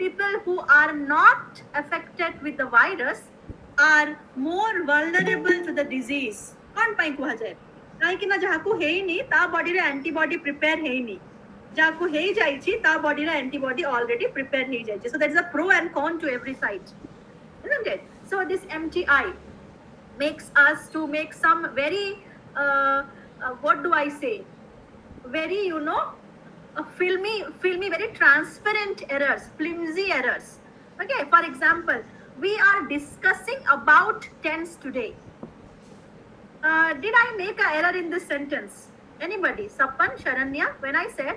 people who are not affected with the virus are more vulnerable to the disease. कौन पाई कुहा जाए काहे कि ना जाहाकू हेइनी ता बॉडी रे एंटीबॉडी प्रिपेयर हेइनी जाहाकू हेइ जाइछि ता बॉडी रे एंटीबॉडी ऑलरेडी प्रिपेयर हेइ जाइछि. So that is a pro and con to every side, isn't it? So this MTI makes us to make some very what do I say, very filmy, very transparent errors, flimsy errors. Okay, for example, we are discussing about tense today. Did I make an error in this sentence? Anybody? Sapan, Sharanya, when I said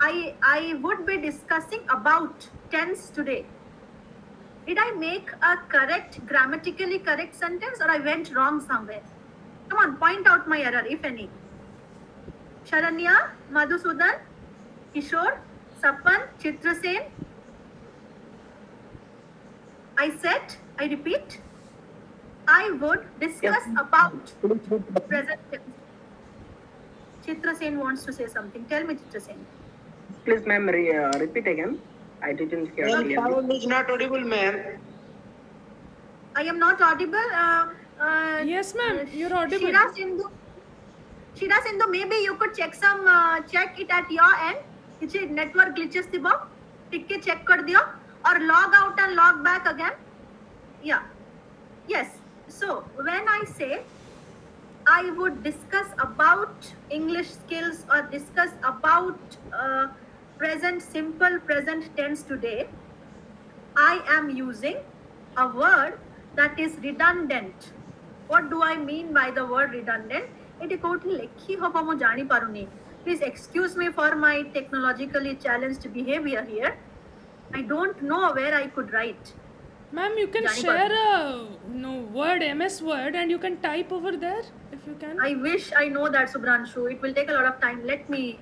I would be discussing about tense today, did I make a correct, grammatically correct sentence, or I went wrong somewhere? Come on, point out my error, if any. Sharanya, Madhusudan, Kishore, Sapan, Chitrasen. I said, I repeat, I would discuss about present tense. Chitrasen wants to say something. Tell me, Chitrasen. Please, ma'am, repeat again. I didn't hear Your clearly. sound is not audible, ma'am. I am not audible. Yes, ma'am, you're audible. Shira Sindhu, maybe you could check it at your end. Kichi network glitches thibo. Tikke check kar diyo or log out and log back again. Yeah. Yes. So when I say I would discuss about English skills or discuss about simple present tense today, I am using a word that is redundant. What do I mean by the word redundant? It कोठी लेखी होबो मु जानी पारुनी. Please excuse me for my technologically challenged behavior here. I don't know where I could write. Ma'am, you can share a Word, MS Word, and you can type over there if you can. I wish I know that, Subhranshu. It will take a lot of time. Let me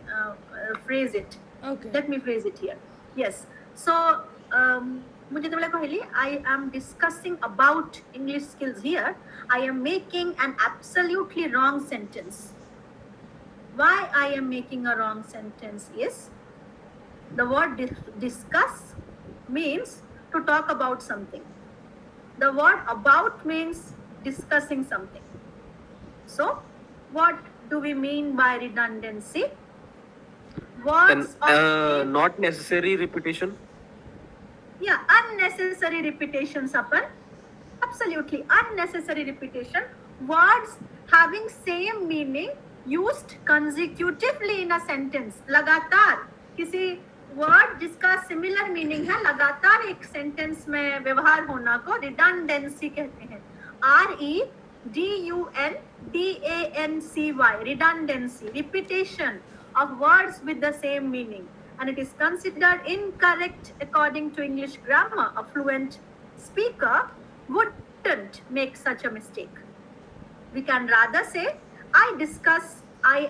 phrase it. Okay. Let me phrase it here. Yes. So, मुझे तो कहली I am discussing about English skills here. I am making an absolutely wrong sentence. Why I am making a wrong sentence is the word discuss means to talk about something. The word about means discussing something. So, what do we mean by redundancy? Words not necessary repetition. Yeah, unnecessary repetition, Sapan. Absolutely unnecessary repetition. Words having same meaning used consecutively in a sentence. लगातार किसी word जिसका similar meaning है लगातार एक sentence में व्यवहार होना को रिडंडेंसी कहते हैं. REDUNDANCY, redundancy, repetition of words with the same meaning, and it is considered incorrect according to English grammar. A fluent speaker wouldn't make such a mistake. We can rather say I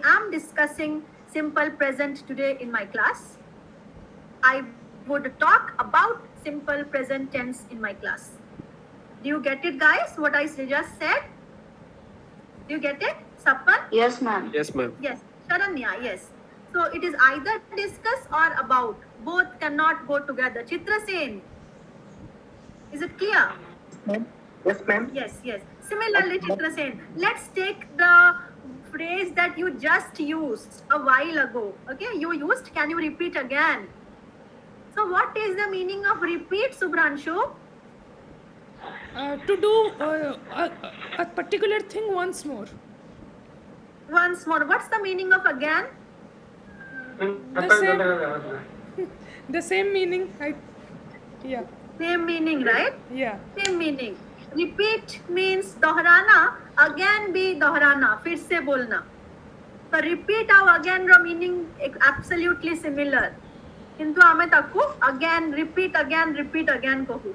am discussing simple present today in my class. I would talk about simple present tense in my class. Do you get it, guys? What I just said? Do you get it? Sapan? Yes, ma'am. Yes, ma'am. Yes. Sharanya, yes. So it is either discuss or about. Both cannot go together. Chitrasen, is it clear? Yes, ma'am. Yes, yes. Similarly, Chitrasen, let's take the phrase that you just used a while ago. Okay, you used, can you repeat again? So what is the meaning of repeat, Subhranshu? To do a particular thing once more. Once more. What's the meaning of again? The same meaning. Yeah. Same meaning, right? Yeah. Same meaning. Repeat means दोहराना, again भी दोहराना, फिर से बोलना. So repeat और again रो meaning absolutely similar. किंतु आमे ताकू again repeat again कहू.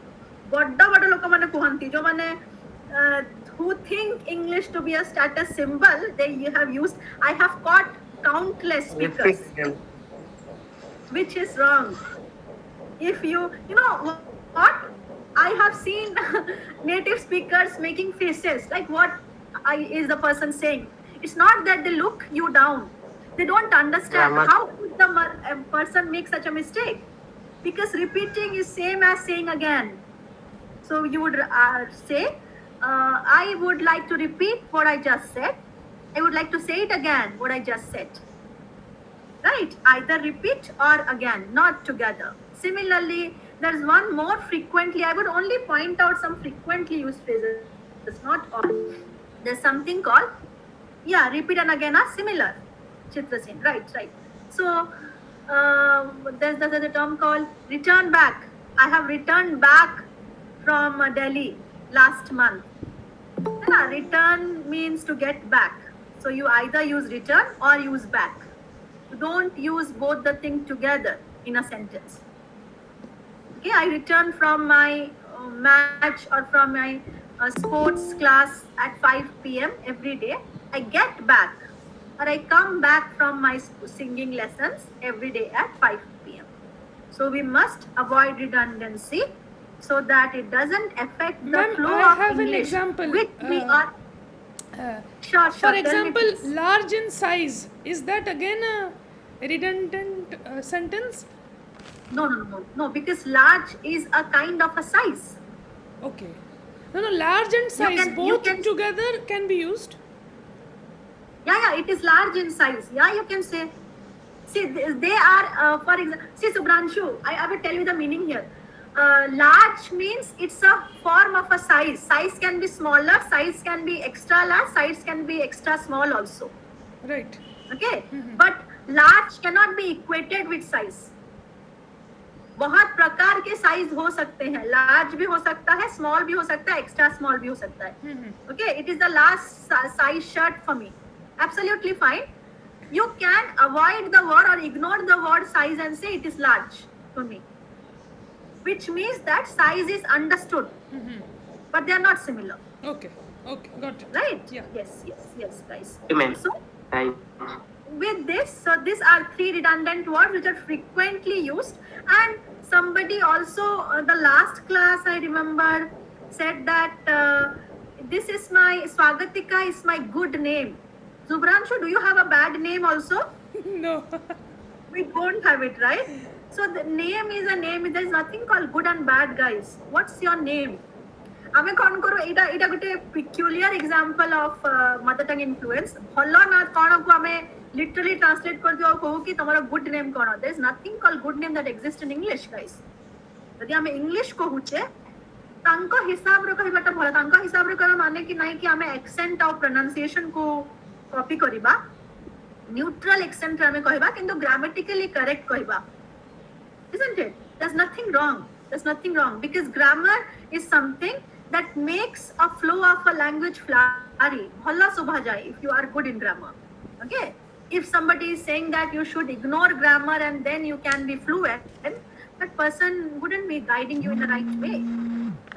बड़ा लोक माने कुहंती जो माने who think English to be a status symbol, they have used. I have caught countless speakers, which is wrong. If you know what, I have seen native speakers making faces like what is the person saying. It's not that they look you down. They don't understand how could the person make such a mistake. because repeating is same as saying again. So you would say, I would like to repeat what I just said. I would like to say it again, what I just said. Right? Either repeat or again, not together. Similarly, there's one more frequently. I would only point out some frequently used phrases. It's not all. There's something called, repeat and again are similar. Chitrasen, right. So there's a term called return back. I have returned back from Delhi last month. Return means to get back. So you either use return or use back. Don't use both the things together in a sentence. Okay, I return from my match or from my sports class at 5 p.m. every day. I get back or I come back from my singing lessons every day at 5 p.m. So we must avoid redundancy so that it doesn't affect the Ma'am, flow I of have an English, example. which we are. Sure. For Tell me, example, please. large in size. Is that again a redundant sentence? No, because large is a kind of a size. Okay. No, large and size you both can- together can be used. Yeah, it is large in size. Yeah, you can say. See, they are, for example, see, Subhranshu, I will tell you the meaning here. Large means it's a form of a size. Size can be smaller, size can be extra large, size can be extra small also. Right. Okay, but large cannot be equated with size. बहुत प्रकार के size हो सकते हैं, large भी हो सकता है, स्मॉल भी हो सकता है, एक्स्ट्रा स्मॉल भी हो सकता है. Okay, it is the last size shirt for me. Absolutely fine. You can avoid the word or ignore the word size and say it is large for me, which means that size is understood, but they are not similar. Okay, got it. Right? Yeah. Yes, guys. Amen. So Right. with this, so these are 3 redundant words which are frequently used. And somebody also, the last class I remember said that this is my Swagatika is my good name. Zubhranshu, do you have a bad name also? No. We don't have it, right? So the name is a name. There is nothing called good and bad, guys. What's your name? ଆମେ କ'ଣ କରୁ ଏଇଟା ଗୋଟେ peculiar example of mother tongue influence. ଭଲ ନା କ'ଣକୁ ଆମେ literally translate କରିଦେଉ ଆଉ କହୁ କି ତମର good name କ'ଣ? There is nothing called good name that exists in English, guys. ଯଦି ଆମେ English କହୁଛେ ତାଙ୍କ ହିସାବରେ କହିବାଟା ଭଲ. ତାଙ୍କ ହିସାବରେ କହିବା ମାନେ କି ନାହିଁ କି ଆମେ accent ଆଉ pronunciation କୁ copy କରିବା. Neutral accent ରେ ଆମେ କହିବା କିନ୍ତୁ grammatically correct କହିବା. Isn't it? There's nothing wrong because grammar is something that makes a flow of a language flowery. Bhalla subha jai if you are good in grammar. Okay? If somebody is saying that you should ignore grammar and then you can be fluent, then that person wouldn't be guiding you in the right way.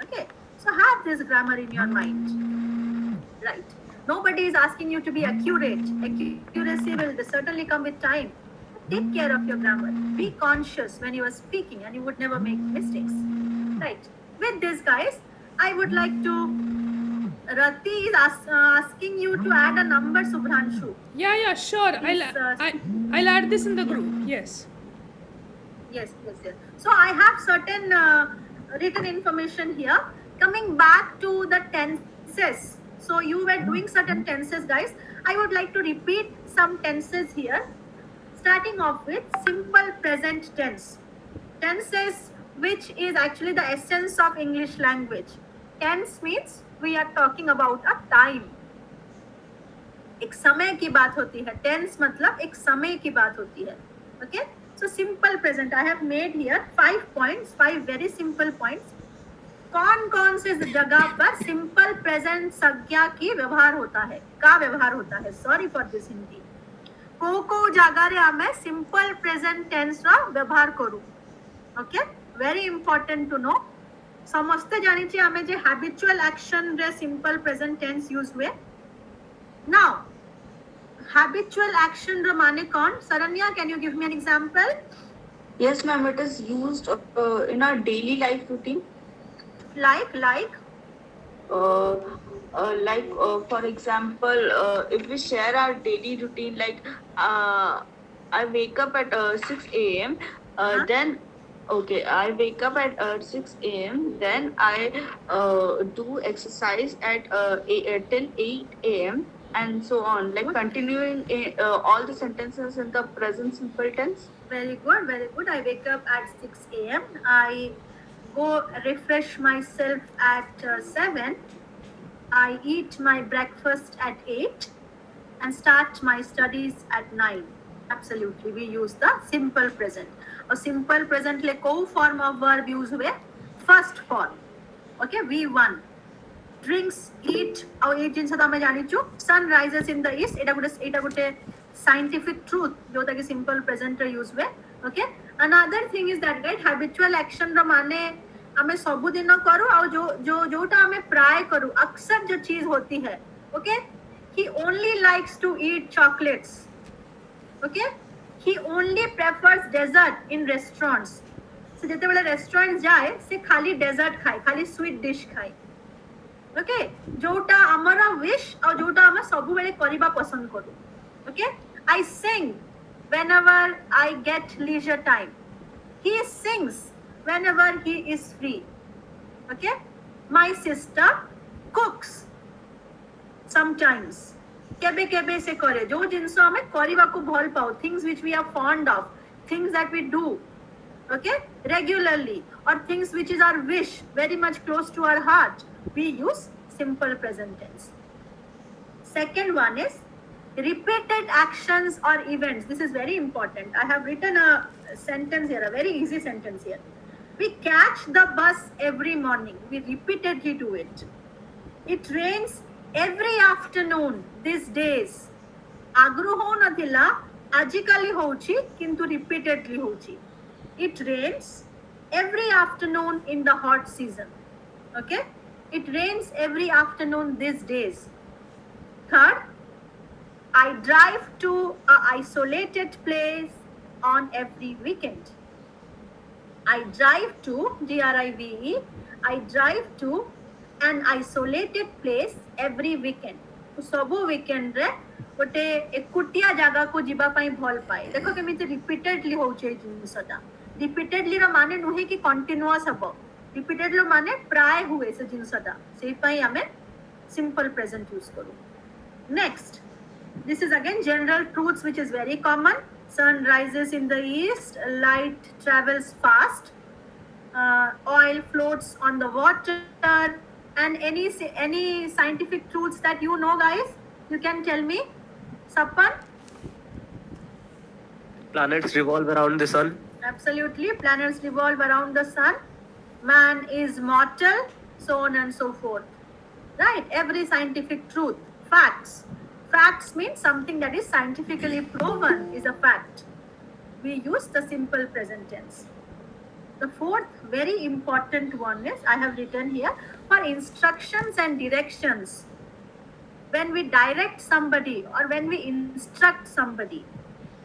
Okay? So have this grammar in your mind. Right? Nobody is asking you to be accurate. Accuracy will certainly come with time. Take care of your grammar. Be conscious when you are speaking and you would never make mistakes. Right. With this, guys, I would like to... Rati is asking you to add a number, Subhranshu. Yeah, sure. I'll add this in the group. Yes. Yes. So I have certain written information here. Coming back to the tenses. So you were doing certain tenses, guys. I would like to repeat some tenses here. Starting off with simple present tense. Tenses, which is actually the essence of English language. Tense means we are talking about a time. एक समय की बात होती है. Tense मतलब एक समय की बात होती है. Okay? So simple present. I have made here 5 points, 5 very simple points. कौन से जगह पर simple present संज्ञा की व्यवहार होता है? का व्यवहार होता है? Sorry for this Hindi. को ଜାଗାରେ ଆମେ simple present tense ର ବ୍ୟବହାର କରୁ. Okay? Very important to know. ସମସ୍ତେ ଜାଣିଛେ ଆମେ ଯେ habitual action ରେ simple present tense use हुए. Now, habitual action ର ମାନେ କ'ଣ? Saranya, can you give me an example? Yes, ma'am. It is used in our daily life routine. Like? For example, if we share our daily routine, like I wake up at 6 a.m. Then Okay, I wake up at 6 a.m. Then I do exercise at till 8 a.m. and so on, like Good. continuing all the sentences in the present simple tense. Very good, very good. I wake up at 6 a.m. I go refresh myself at 7. I eat my breakfast at 8 and start my studies at 9. Absolutely, we use the simple present. A simple present le co form of verb use हुए first form. Okay, V1. Drinks, eat, ଆଉ ଏଇ ଜିନିଷ ତ ଆମେ ଜାଣିଛୁ sun rises in the east. ଏଇଟା ଗୋଟେ scientific truth ଯୋଉଟା କି simple present ରେ use हुए. Okay, another thing is that right habitual action ର ମାନେ ଆମେ ସବୁଦିନ କରୁ ଆଉ ଯୋଉଟା ଆମେ ପ୍ରାୟ କରୁ अक्सर जो चीज होती है. Okay, he only likes to eat chocolates. Okay, he only prefers dessert in restaurants. So ଯେତେବେଳେ restaurant ଯାଏ ସେ ଖାଲି dessert ଖାଏ, ଖାଲି sweet dish ଖାଏ. Okay, जोटा हमारा wish और जोटा हमें सबुबेले करिबा पसंद करू. Okay, I sing whenever I get leisure time. He sings whenever he is free. Okay, my sister cooks sometimes. केबे केबे से करे जो जिनस हमें करिबा को भल पाओ, things which we are fond of, things that we do, okay, regularly, or things which is our wish, very much close to our heart, we use simple present tense. Second one is repeated actions or events. This is very important. I have written a sentence here, a very easy sentence here. We catch the bus every morning. We repeatedly do it. It rains every afternoon these days. Agru ho nathila, ajikali hochi, kintu repeatedly hochi. It rains every afternoon in the hot season. Okay? It rains every afternoon these days. Third, I drive to an isolated place on every weekend. I drive to, D-R-I-V-E, I drive to an isolated place every weekend. तो सबु weekend रे गोटे एकुटिया जगह को जीवा पाई भल पाए. देखो केमिति repeatedly होचे ए जिनिसटा. Repeatedly रो माने नुहे कि continuous हबो. Repeatedly माने प्राय हुए से जिनिसटा. सेहि पाई हमें simple present use करू. Next, this is again general truths which is very common. Sun rises in the east, light travels fast, oil floats on the water, and any scientific truths that you know, guys, you can tell me. Sapan? Planets revolve around the sun. Absolutely, planets revolve around the sun. Man is mortal, so on and so forth. Right? Every scientific truth. Facts. Facts means something that is scientifically proven is a fact. We use the simple present tense. The fourth very important one is, I have written here, for instructions and directions. When we direct somebody or when we instruct somebody,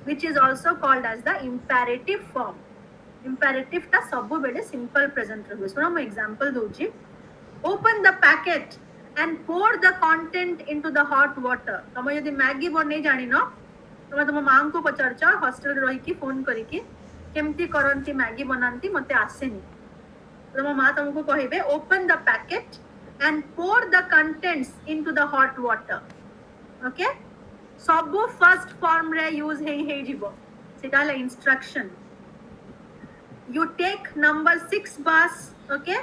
which is also called as the imperative form. Imperative ta sabu bede simple present rahu. So now example doji. Open the packet and pour the content into the hot water. तम यदि Maggi बनै जानि न तम तम मां को पचारछ hostel रही की फोन करी की केमती करंती मैगी बनांती मते आसेनी. तम मां तुमको कहिबे open the packet and pour the contents into the hot water. Okay, सबु first form रे use हेई जिवो. सेटा ला instruction. You take number 6 bus, okay,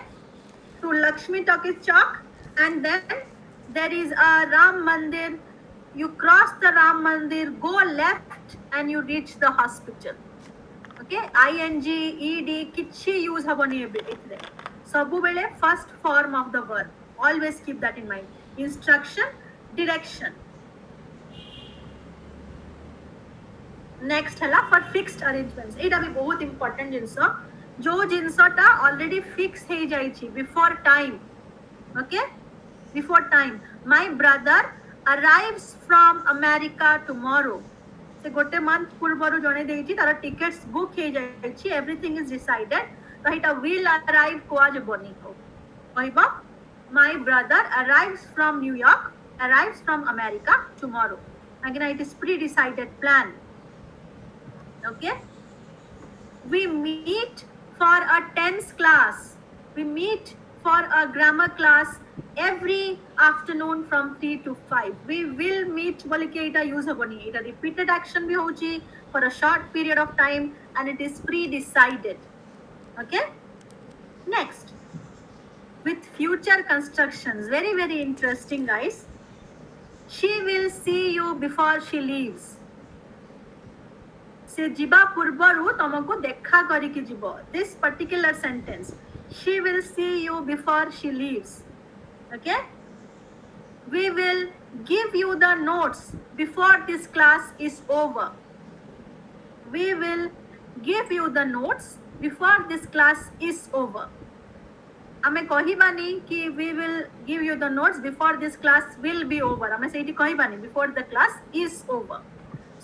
to Lakshmi Talkies Chowk, and then there is a Ram Mandir. You cross the Ram Mandir, go left, and you reach the hospital. Okay, ing, ed, kichi use habani ethre. Sabu bele first form of the verb. Always keep that in mind. Instruction, direction. Next hela for fixed arrangements. एटा भी बहुत important जिनस जो जिनसटा already fix हे जाइछि before time. Okay, before time. My brother arrives from America tomorrow. से गोटे month पूर्वरु जणे देइछि तार tickets book हे जाइछि, everything is decided. तो एटा will arrive को आज बनी को कहबा my brother arrives from New York, arrives from America tomorrow. Again, it is pre-decided plan. Okay, we meet for a tense class. We meet for a grammar class every afternoon from 3 to 5. We will meet बोलिके इटा use होबनी. इटा repeated action भी होची for a short period of time and it is pre-decided. Okay? Next, with future constructions, very very interesting guys. She will see you before she leaves. से जिबा पूर्वरु तुमको देखा करिकी जिवो. This particular sentence, she will see you before she leaves. Okay? We will give you the notes before this class is over. We will give you the notes before this class is over. आमे कहिबानी कि we will give you the notes before this class will be over. आमे सेठी कहिबानी before the class is over.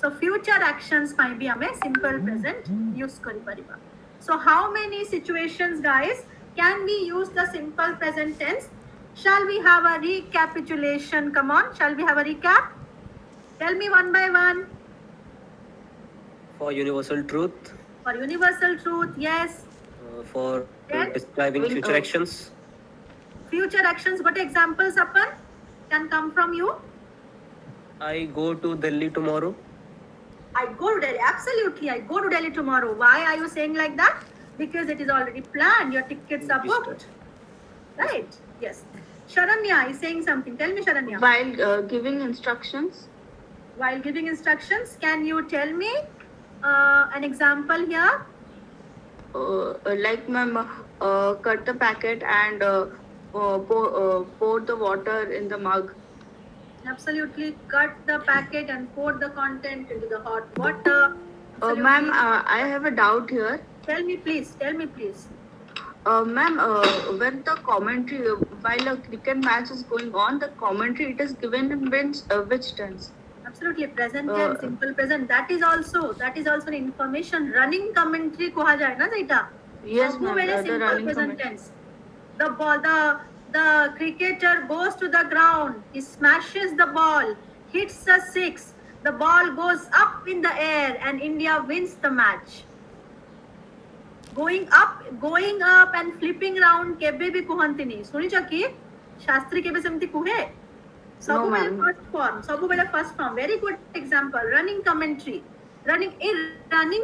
So future actions ପାଇଁ भी हमें simple present use करि परिबा. So how many situations guys can we use the simple present tense? Shall we have a recapitulation? Come on, shall we have a recap? Tell me one by one. For universal truth, For universal truth, yes. for Then? describing Will- future actions, Future actions, what examples upon can come from you? I go to Delhi tomorrow. I go to Delhi. Absolutely, I go to Delhi tomorrow. Why are you saying like that? Because it is already planned. Your tickets are booked. Right? Yes. Sharanya is saying something. Tell me, Sharanya. While giving instructions, While giving instructions, can you tell me an example here? like ma'am, cut the packet and pour the water in the mug. Absolutely. Cut the packet and pour the content into the hot water. Absolutely. Ma'am, I have a doubt here. Tell me, please. Tell me, please. Ma'am, when the commentary, while a cricket match is going on, the commentary it is given in which tense? Absolutely, present tense, simple present. That is also an information. Running commentary कहा जाए ना बेटा. Yes, सबको ma'am. मेरे The simple running present commentary. tense. The ball, the cricketer goes to the ground. He smashes the ball, hits a six. The ball goes up in the air, and India wins the match. Going up, and flipping around. केबे भी कुहंतिनी. सुनिचा कि शास्त्री केबे सेमती कुहे. No, ma'am. first form. Very good example. Running commentary. Running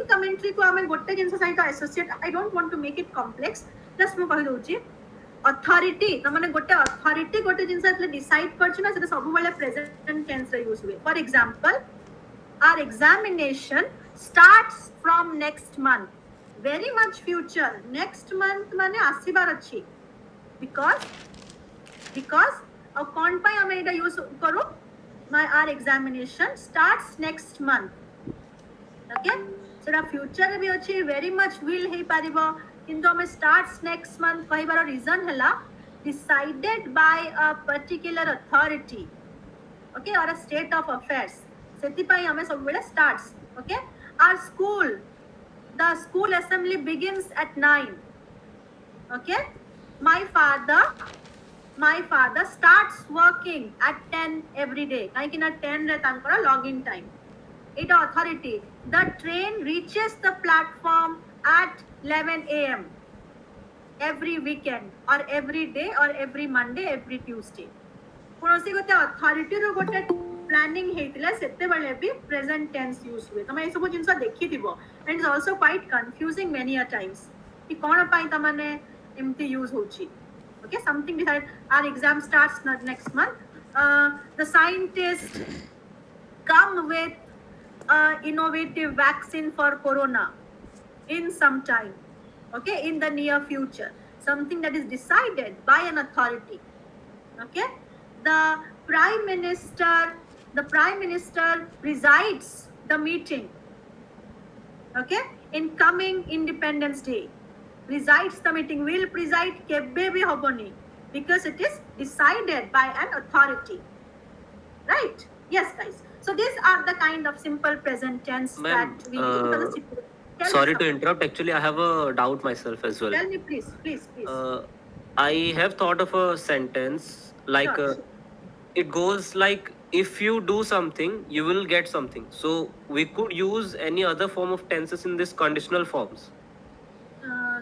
commentary को आमे गोटे जिंस सहित associate. I don't want to make it complex. Plus मु कहि दोची. Authority. त माने गोटे authority गोटे जिंस एतले decide करछि ना सेटा सब बेले present tense रे use हुए. For example, our examination starts from next month. Very much future. Next month माने आसीबार अछि. Because और कौन पाई हमें इधर यूज करो. Our examination starts next month. Okay? So the future भी अच्छी very much will ही पारिबो. किंतु हमें starts next month कहीं बार reason है ला decided by a particular authority. Okay? Or a state of affairs. सेती पाई हमें सब बेले starts. Okay? Our school, the school assembly begins at 9. Okay? My father starts working at 10 every day. Like in a 10 re tankara login time. It authority. The train reaches the platform at 11 a.m. every weekend or every day or every Monday, every Tuesday. कोनोसी गोटे authority रो गोटे planning हेतिला सेते बेले भी present tense use हुए. तमे ए सब जिंस देखि थिबो. And it's also quite confusing many a times. कि कोन पाई तमने एमती use होची. Okay, something decided. Our exam starts next month. The scientists come with innovative vaccine for corona in some time. Okay, in the near future. Something that is decided by an authority. Okay, the prime minister presides the meeting. Okay, in coming Independence Day. Presides the meeting, will preside kebbe bhi hoboni because it is decided by an authority. Right? Yes, guys. So these are the kind of simple present tense Ma'am, that we use for the simple. Tell sorry me to something. interrupt. Actually, I have a doubt myself as well. Tell me, please. I have thought of a sentence like Sure. it goes like if you do something, you will get something. So we could use any other form of tenses in this conditional forms.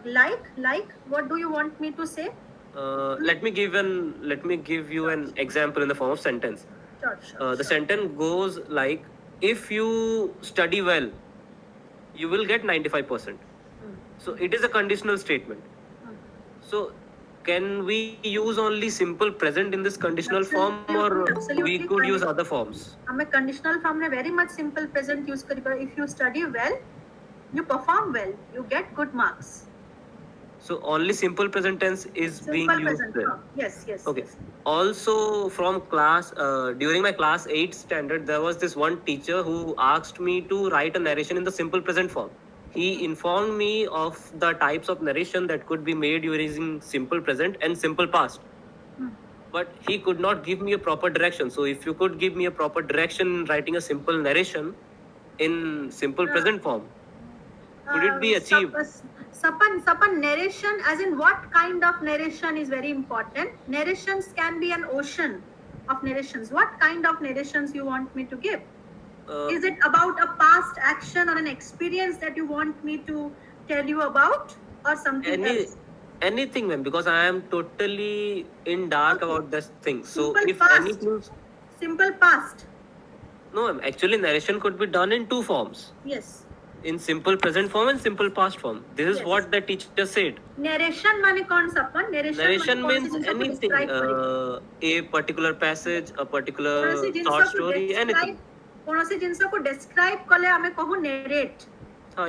like what do you want me to say? Let me give you an example in the form of sentence. Sure. The sentence goes like, if you study well, you will get 95%. So it is a conditional statement. So can we use only simple present in this conditional form, or Absolutely we could use fine. other forms? हमें conditional form में very much simple present use करिएगा. If you study well, you perform well, you get good marks. So only simple present tense is being Simple used present there. form. Yes. Okay. Also, from class, during my class 8 standard, there was this one teacher who asked me to write a narration in the simple present form. He informed me of the types of narration that could be made using simple present and simple past. But he could not give me a proper direction. So if you could give me a proper direction in writing a simple narration in simple present form, could it be achieved? Sapan, narration, as in what kind of narration is very important. Narrations can be an ocean of narrations. What kind of narrations you want me to give? Is it about a past action or an experience that you want me to tell you about, or something else? Anything, ma'am, because I am totally in dark Okay. about this thing. So Simple if past. anything, Simple past. no, ma'am, actually narration could be done in two forms. Yes. In simple present form and simple past form. This is Yes. what the teacher said. Narration माने कौन सा अपन? Narration माने कौन सी means जिनिसों को anything, describe करेगा? a particular passage, a particular कौन सी short जिनिसों को story, anything. describe, कौन सी जिनिसों को describe कले हमें कहूँ narrate.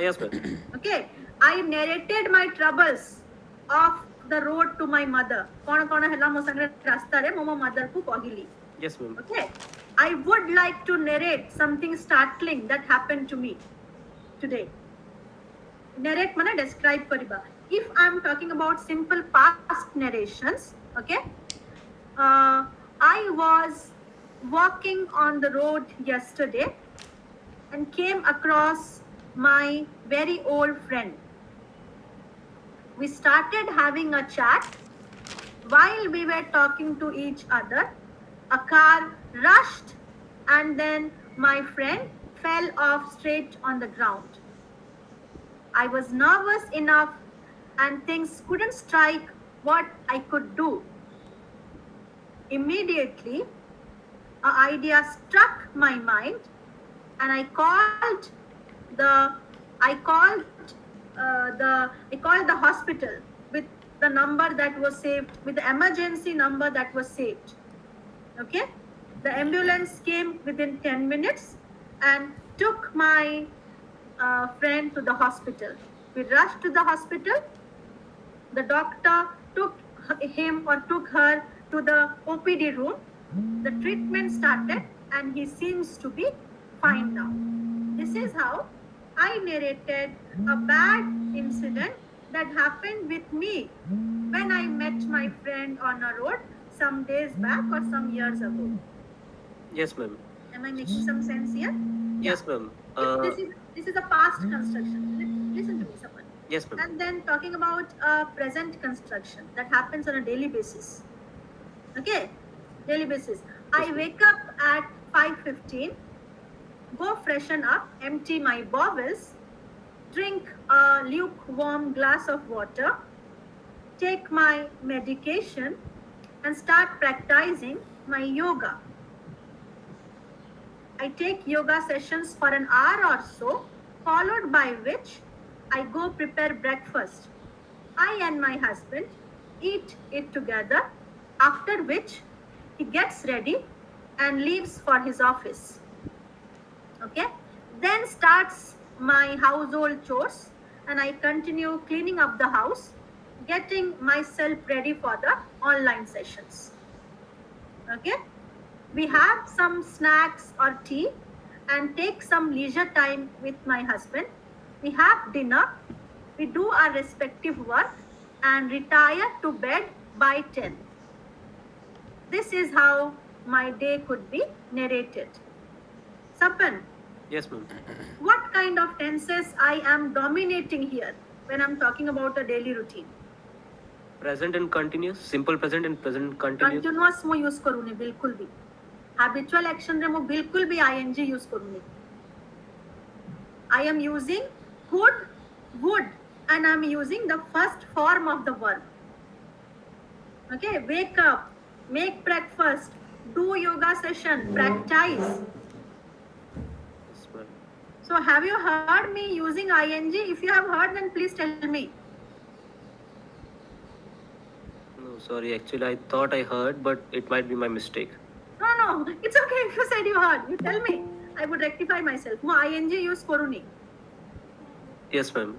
Yes, ma'am. Okay, I narrated my troubles of the road to my mother. कौन कौन है ला मो संगे रास्ता रे मोमो mother को कहली. Yes, ma'am. Okay, I would like to narrate something startling that happened to me today. Narrate माने describe करिबा. If I am talking about simple past narrations, okay, I was walking on the road yesterday and came across my very old friend. We started having a chat. While we were talking to each other, a car rushed and then my friend fell off straight on the ground. I was nervous enough and things couldn't strike what I could do. Immediately, an idea struck my mind and I called the hospital with the number that was saved, with the emergency number that was saved. Okay, the ambulance came within 10 minutes and took my friend to the hospital. We rushed to the hospital. The doctor took took her to the OPD room. The treatment started and he seems to be fine now. This is how I narrated a bad incident that happened with me when I met my friend on a road some days back or some years ago. Yes, ma'am. Am I making some sense here? Yes, ma'am. This is a past construction. Listen to me, someone. Yes, ma'am. And then talking about present construction that happens on a daily basis. Okay, daily basis. I wake up at 5:15, go freshen up, empty my bowels, drink a lukewarm glass of water, take my medication, and start practicing my yoga. I take yoga sessions for an hour or so, followed by which I go prepare breakfast. I and my husband eat it together, after which he gets ready and leaves for his office. Okay, then starts my household chores and I continue cleaning up the house, getting myself ready for the online sessions. Okay, we have some snacks or tea and take some leisure time with my husband. We have dinner, we do our respective work and retire to bed by 10. This is how my day could be narrated. Sapan, Yes, ma'am. what kind of tenses I am dominating here when I'm talking about a daily routine? Present and continuous, simple present and present continuous. Continuous mo use करूँगी बिल्कुल भी. Habitual action रे mo बिल्कुल भी ing use करूँगी. I am using could, would, and I'm using the first form of the verb. Okay, wake up, make breakfast, do yoga session, practice. Yes, ma'am. So have you heard me using ing? If you have heard, then please tell me. No, sorry. Actually, I thought I heard, but it might be my mistake. No, it's okay if you said you heard. You tell me. I would rectify myself. Mo ing use koruni. Yes, ma'am.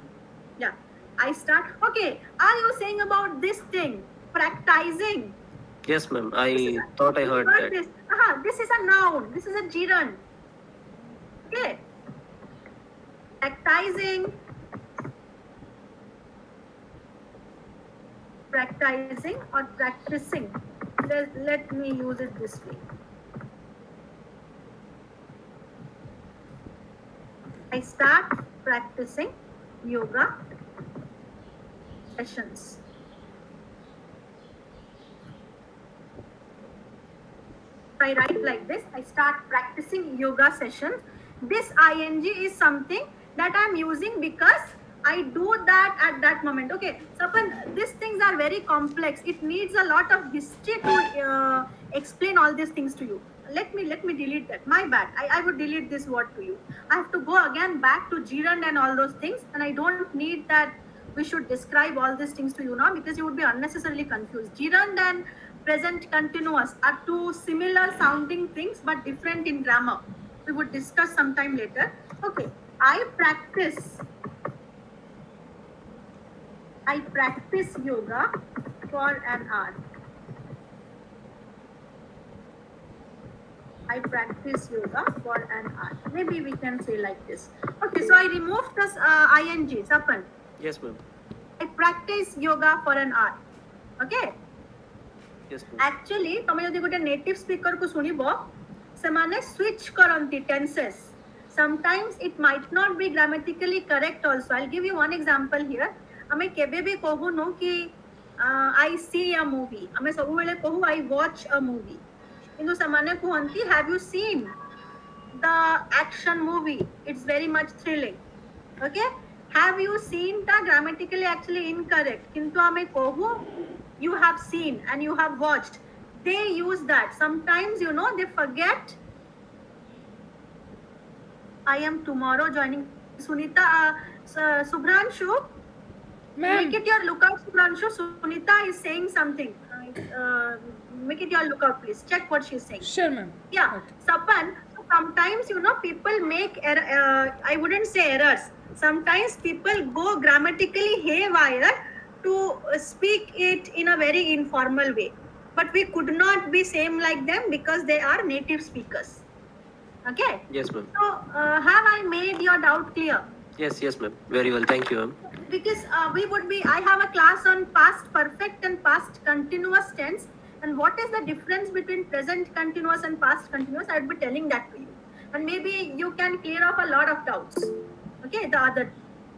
Yeah. I start. Okay. Are you saying about this thing? Practicing. Yes, ma'am. I thought I heard that. This. This is a noun. This is a gerund. Okay. Practicing. Practicing or practicing. Let me use it this way. I start practicing yoga sessions. I write like this. I start practicing yoga sessions. This ing is something that I'm using because I do that at that moment. Okay, Sapan, these things are very complex. It needs a lot of history to explain all these things to you. Let me delete that. My bad. I would delete this word to you. I have to go again back to gerund and all those things, and I don't need that. We should describe all these things to you now because you would be unnecessarily confused. Gerund and present continuous are two similar sounding things but different in grammar. We would discuss sometime later. Okay, I practice yoga for an hour. I practice yoga for an hour. Maybe we can say like this. Okay, so I removed this ing, Sapan. Yes, ma'am. I practice yoga for an hour. Okay? Yes, ma'am. Actually, तमे यदि गोटे native speaker को सुनिबो सेमाने switch करंती tenses. Sometimes it might not be grammatically correct also. I'll give you one example here. हमें केबे भी कहू नो कि I see a movie. हमें सब बेले कहू I watch a movie. किंतु सेमाने कहंती have you seen the action movie? It's very much thrilling. Okay? Have you seen the grammatically actually incorrect. किंतु हमें कहू you have seen and you have watched. They use that. Sometimes, you know, they forget. I am tomorrow joining Sunita. Subhranshu, Ma'am. make it your lookout. Subhranshu, Sunita is saying something. Make it your lookout, please. Check what she's saying. Sure, ma'am. Yeah, Okay. Sapan, sometimes, you know, people make, I wouldn't say errors. Sometimes people go grammatically haywire to speak it in a very informal way. But we could not be same like them because they are native speakers. Okay? Yes, ma'am. So, have I made your doubt clear? Yes, ma'am. Very well. Thank you, ma'am. Because I have a class on past perfect and past continuous tense. And what is the difference between present continuous and past continuous? I would be telling that to you. And maybe you can clear off a lot of doubts. Okay, the other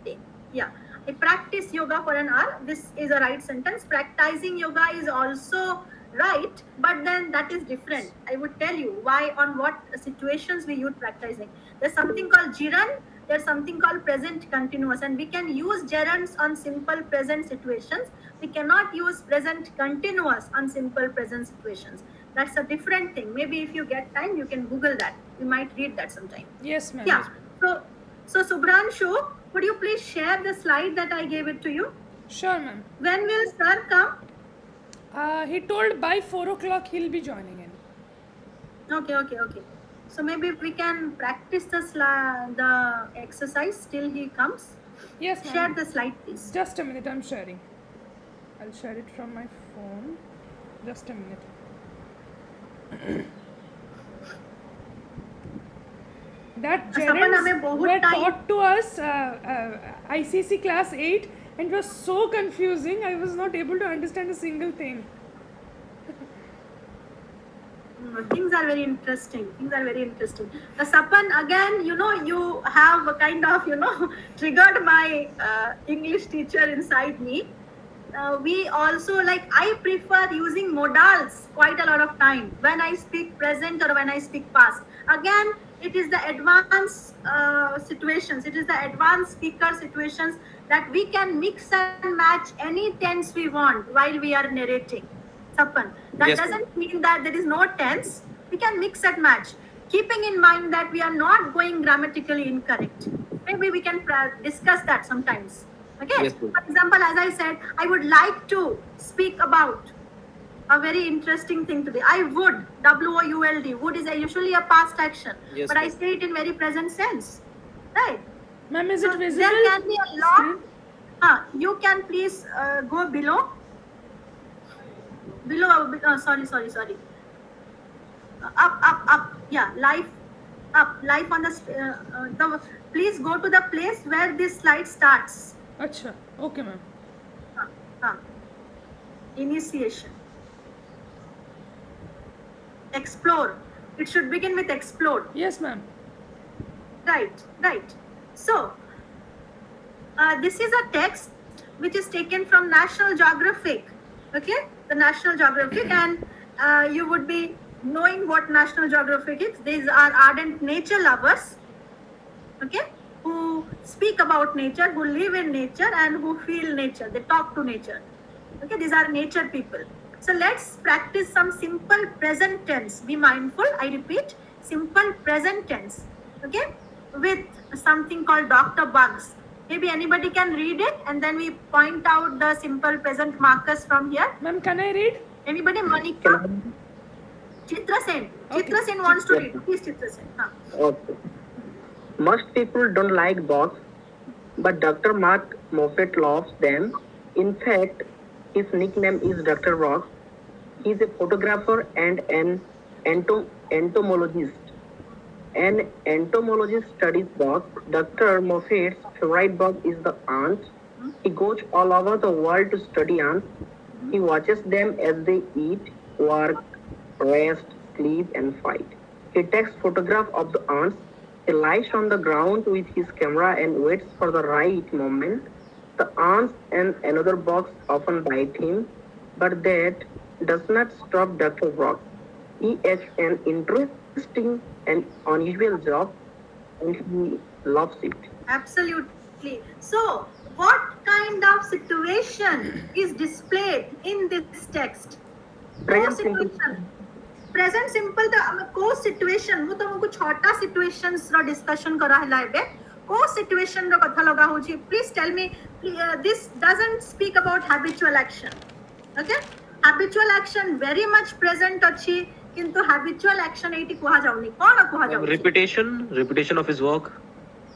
day. Yeah. I practice yoga for an hour. This is a right sentence. Practicing yoga is also right, but then that is different. I would tell you why, on what situations we use practicing. There's something called gerund. There's something called present continuous, and we can use gerunds on simple present situations. We cannot use present continuous on simple present situations. That's a different thing. Maybe if you get time, you can Google that. You might read that sometime. Yes, ma'am. Yeah. So Subhranshu, could you please share the slide that I gave it to you? Sure, ma'am. When will sir come? He told by 4 o'clock he'll be joining in. Okay. So maybe we can practice the exercise till he comes. Yes, Share ma'am. the slide, please. Just a minute, I'm sharing. I'll share it from my phone. Just a minute. That Sapan, हमें gerunds बहुत were time- taught to us ICC class 8 and it was so confusing. I was not able to understand a single thing. Things are very interesting. The Sapan, again, you know, you have a kind of, you know, triggered my English teacher inside me. We also, like, I prefer using modals quite a lot of time when I speak present or when I speak past. Again, it is the advanced situations, it is the advanced speaker situations that we can mix and match any tense we want while we are narrating. Sapan, that Yes, ma'am. doesn't mean that there is no tense. We can mix and match, keeping in mind that we are not going grammatically incorrect. Maybe we can discuss that sometimes. Okay. Yes, ma'am. For example, as I said, I would like to speak about a very interesting thing today. I would, W-O-U-L-D. Would is usually a past action, Yes, but I ma'am. say it in very present sense, right? Ma'am, is So it visible? there can be a lot. Screen? You can please go below. Sorry. Up. Yeah, live up. Live on the. Please go to the place where this slide starts. Acha. Okay, ma'am. Initiation. Explore. It should begin with explore. Yes, ma'am. Right. So, this is a text which is taken from National Geographic. Okay, the National Geographic, and you would be knowing what National Geographic is. These are ardent nature lovers. Okay, who speak about nature, who live in nature, and who feel nature. They talk to nature. Okay, these are nature people. So let's practice some simple present tense. Be mindful. I repeat, simple present tense. Okay, with something called Dr. Bugs. Maybe anybody can read it, and then we point out the simple present markers from here. Ma'am, can I read? Anybody? Monica? Chitra Sen. Okay. Chitra Sen wants to read. Please, Chitra Sen. Okay. Most people don't like bugs, but Dr. Mark Moffat loves them. In fact, his nickname is Dr. Rock. He is a photographer and an entomologist. An entomologist studies bugs. Dr. Moffat's favorite bug is the ant. He goes all over the world to study ants. He watches them as they eat, work, rest, sleep, and fight. He takes photographs of the ants. He lies on the ground with his camera and waits for the right moment. The ants and another box often bite him, but that does not stop Dr. Rock. He has an interesting and unusual job, and he loves it. Absolutely. So, what kind of situation is displayed in this text? Present simple. situation. Present simple तो को situation मु तुमको छोटा situations रो discussion करा है live को situation रो कथा लगा हो जी. Please tell me. This doesn't speak about habitual action. Okay? Habitual action very much present अच्छी, किंतु habitual action एटी कुहा जाऊनी. कौन कुहा जाऊनी? Repetition of his work.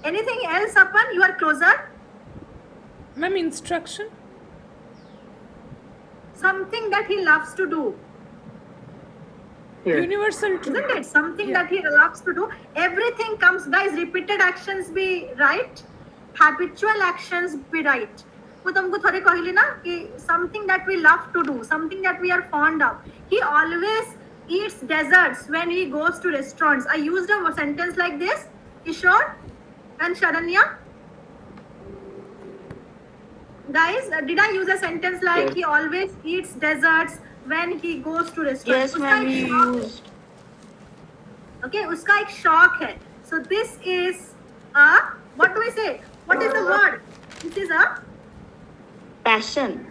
Anything else upon? You are closer. Ma'am, instruction? Something that he loves to do. Yes. Universal truth. Isn't it? Something Yeah. that he loves to do. Everything comes, guys, repeated actions be right. Habitual actions be right. वो तुमको थोड़े कहली ना कि something that we love to do, something that we are fond of. He always eats desserts when he goes to restaurants. I used a sentence like this, Kishore and Sharanya. Guys, did I use a sentence like Yes. he always eats desserts when he goes to restaurants? Yes, ma'am, उसका एक you शौक है. used. Okay, उसका एक शौक है. So this is a, what do we say? What is the word? This is a, Passion.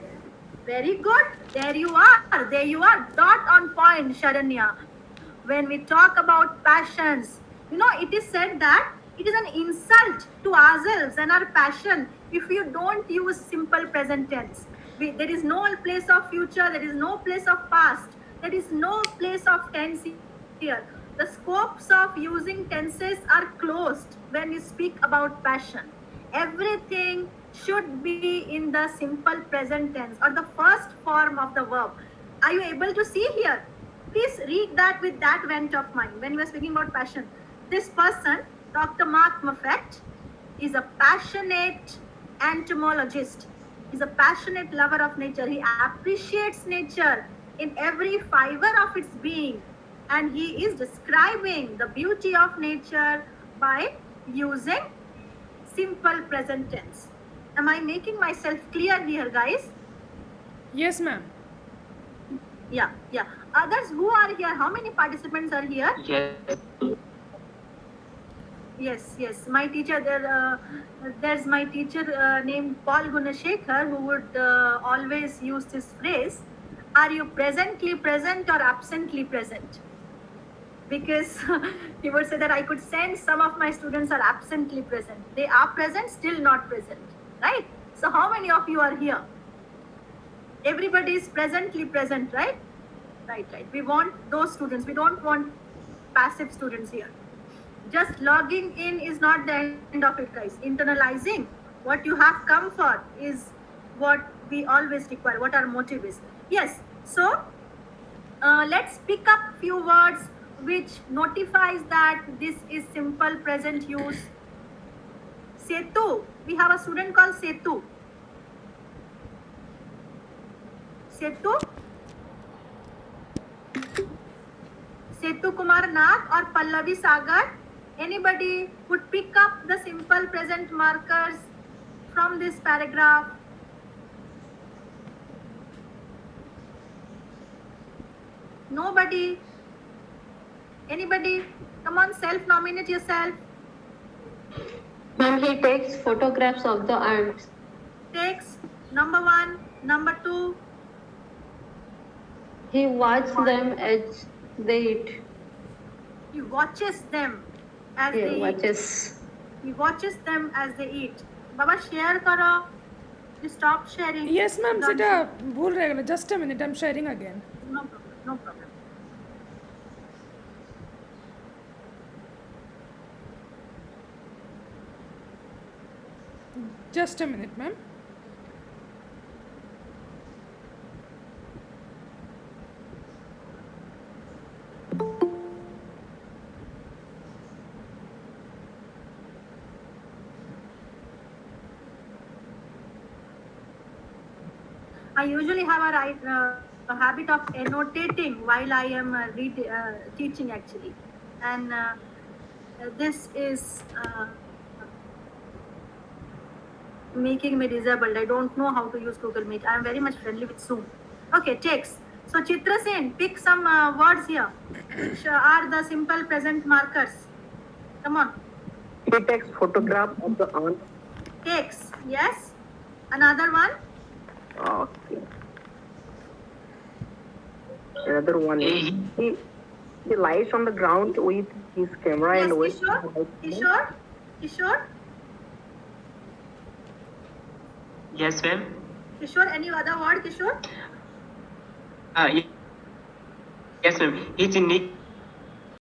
very good. There you are. Dot on point, Sharanya. When we talk about passions, you know, it is said that it is an insult to ourselves and our passion if you don't use simple present tense. There is no place of future, there is no place of past, there is no place of tense here. The scopes of using tenses are closed when you speak about passion. Everything should be in the simple present tense or the first form of the verb. Are you able to see here? Please read that with that bent of mind when we are speaking about passion. This person, Dr. Mark Moffat, is a passionate entomologist. He's a passionate lover of nature. He appreciates nature in every fiber of its being. And he is describing the beauty of nature by using simple present tense. Am I making myself clear here, guys? Yes, ma'am. Yeah. Others who are here, how many participants are here? Yes. Yes. My teacher there's my teacher named Paul Gunashekhar who would always use this phrase, are you presently present or absently present? Because he would say that I could sense some of my students are absently present. They are present, still not present, right? So how many of you are here? Everybody is presently present, right? Right. We want those students. We don't want passive students here. Just logging in is not the end of it, guys. Internalizing what you have come for is what we always require, what our motive is. Yes, so let's pick up few words which notifies that this is simple present use. Setu, we have a student called Setu. Setu Kumar Nath or Pallavi Sagar. Anybody would pick up the simple present markers from this paragraph? Nobody? Anybody? Come on, self-nominate yourself. Ma'am, he takes photographs of the ants. Takes number 1, number 2. He watches them as they eat. He watches them as He they watches. eat. He watches them as they eat. Baba, share karo. You stop sharing. Yes, ma'am. Done. Sita, bhul rahe ho. Just a minute. I'm sharing again. No problem. Just a minute, ma'am. I usually have a habit of annotating while I am teaching actually, and this is making me disabled. I don't know how to use Google Meet. I am very much friendly with Zoom. Okay, text. So Chitra Sen, pick some words here, which are the simple present markers. Come on. He takes photograph of the ant. Takes, yes. Another one. Okay. Another one. He lies on the ground with his camera Yes, and waits. Kishore. Yes, ma'am. Kishore, any other word, Kishore? Yes, ma'am. His nickname